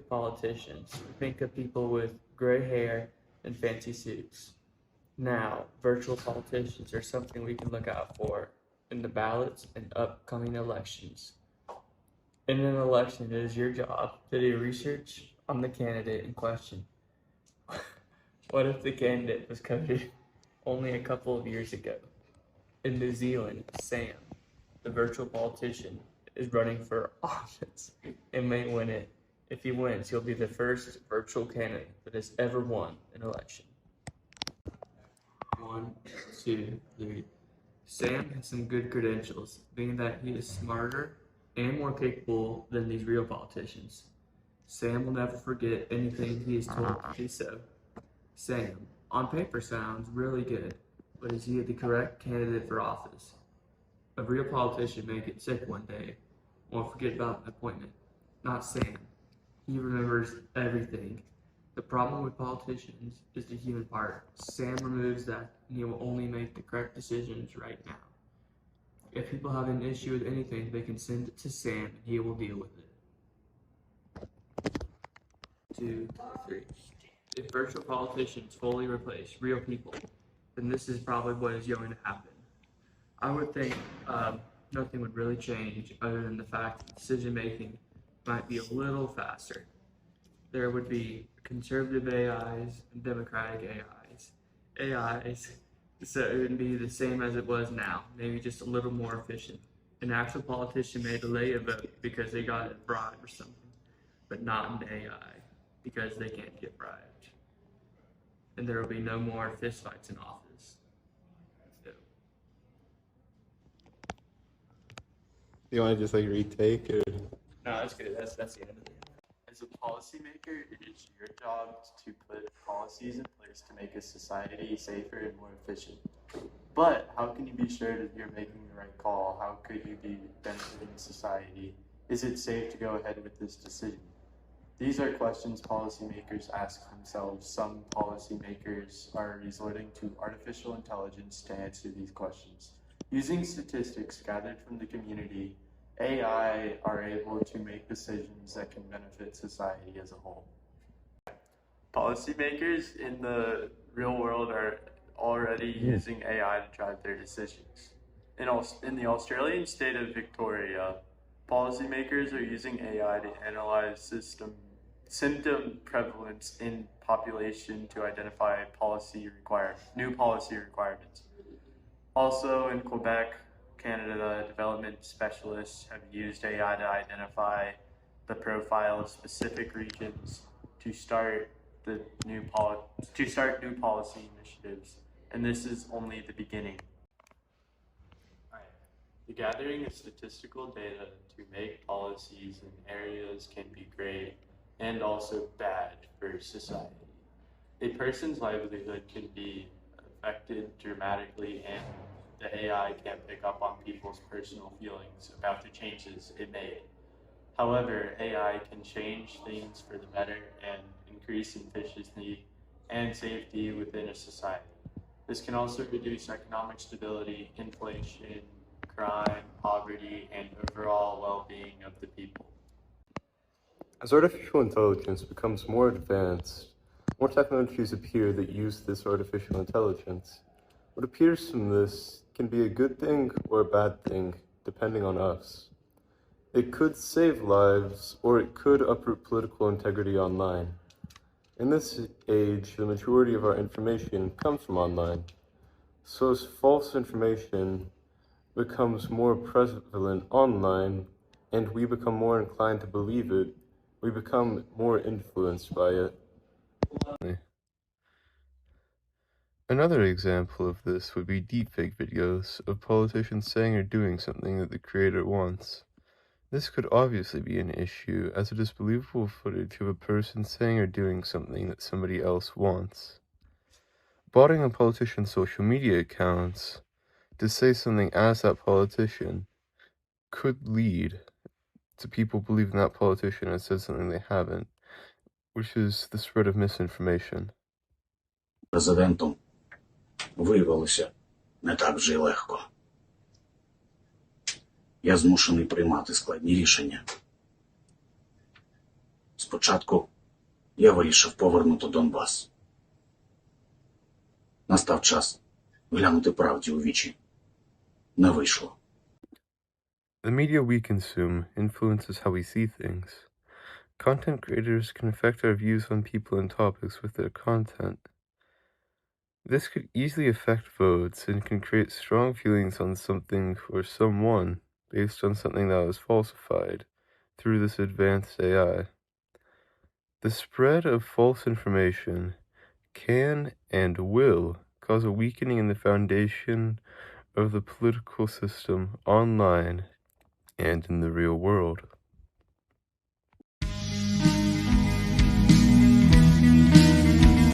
politicians, think of people with gray hair and fancy suits. Now, virtual politicians are something we can look out for in the ballots and upcoming elections. In an election, it is your job to do research on the candidate in question. What if the candidate was covered only a couple of years ago? In New Zealand, Sam, the virtual politician, is running for office and may win it. If he wins, he'll be the first virtual candidate that has ever won an election. 1, 2, 3. Sam has some good credentials, being that he is smarter and more capable than these real politicians. Sam will never forget anything he is told to do so. Sam, on paper, sounds really good, but is he the correct candidate for office? A real politician may get sick one day or forget about an appointment. Not Sam. He remembers everything. The problem with politicians is the human part. Sam removes that, and he will only make the correct decisions right now. If people have an issue with anything, they can send it to Sam, and he will deal with it. 2, 3. If virtual politicians fully replace real people, then this is probably what is going to happen. I would think nothing would really change other than the fact that decision making might be a little faster. There would be conservative AIs and democratic AIs, so it would be the same as it was now, maybe just a little more efficient. An actual politician may delay a vote because they got a bribe or something, but not an AI because they can't get bribed. And there will be no more fistfights in office. So. You want to just retake or? No, that's good. That's the end of it. As a policymaker, it is your job to put policies in place to make a society safer and more efficient. But how can you be sure that you're making the right call? How could you be benefiting society? Is it safe to go ahead with this decision? These are questions policymakers ask themselves. Some policymakers are resorting to artificial intelligence to answer these questions. Using statistics gathered from the community, AI are able to make decisions that can benefit society as a whole. Policymakers in the real world are already using AI to drive their decisions. In the Australian state of Victoria, policymakers are using AI to analyze symptom prevalence in population to identify new policy requirements. Also in Quebec, Canada, development specialists have used AI to identify the profile of specific regions to start new policy initiatives, and this is only the beginning. The gathering of statistical data to make policies in areas can be great and also bad for society. A person's livelihood can be affected dramatically, and the AI can't pick up on people's personal feelings about the changes it made. However, AI can change things for the better and increase efficiency and safety within a society. This can also reduce economic stability, inflation, crime, poverty, and overall well-being of the people. As artificial intelligence becomes more advanced, more technologies appear that use this artificial intelligence. What appears from this can be a good thing or a bad thing, depending on us. It could save lives, or it could uproot political integrity online. In this age, the majority of our information comes from online. So as false information becomes more prevalent online, and we become more inclined to believe it, we become more influenced by it. Another example of this would be deepfake videos of politicians saying or doing something that the creator wants. This could obviously be an issue, as it is believable footage of a person saying or doing something that somebody else wants. Botting on politicians' social media accounts to say something as that politician could lead to people believing that politician has said something they haven't, which is the spread of misinformation. Президентом виявилося не так вже й легко. Я змушений приймати складні рішення. Спочатку я вирішив повернути Донбас. Настав час глянути правді у вічі. Не вийшло. The media we consume influences how we see things. Content creators can affect our views on people and topics with their content. This could easily affect votes and can create strong feelings on something or someone based on something that was falsified through this advanced AI. The spread of false information can and will cause a weakening in the foundation of the political system online and in the real world.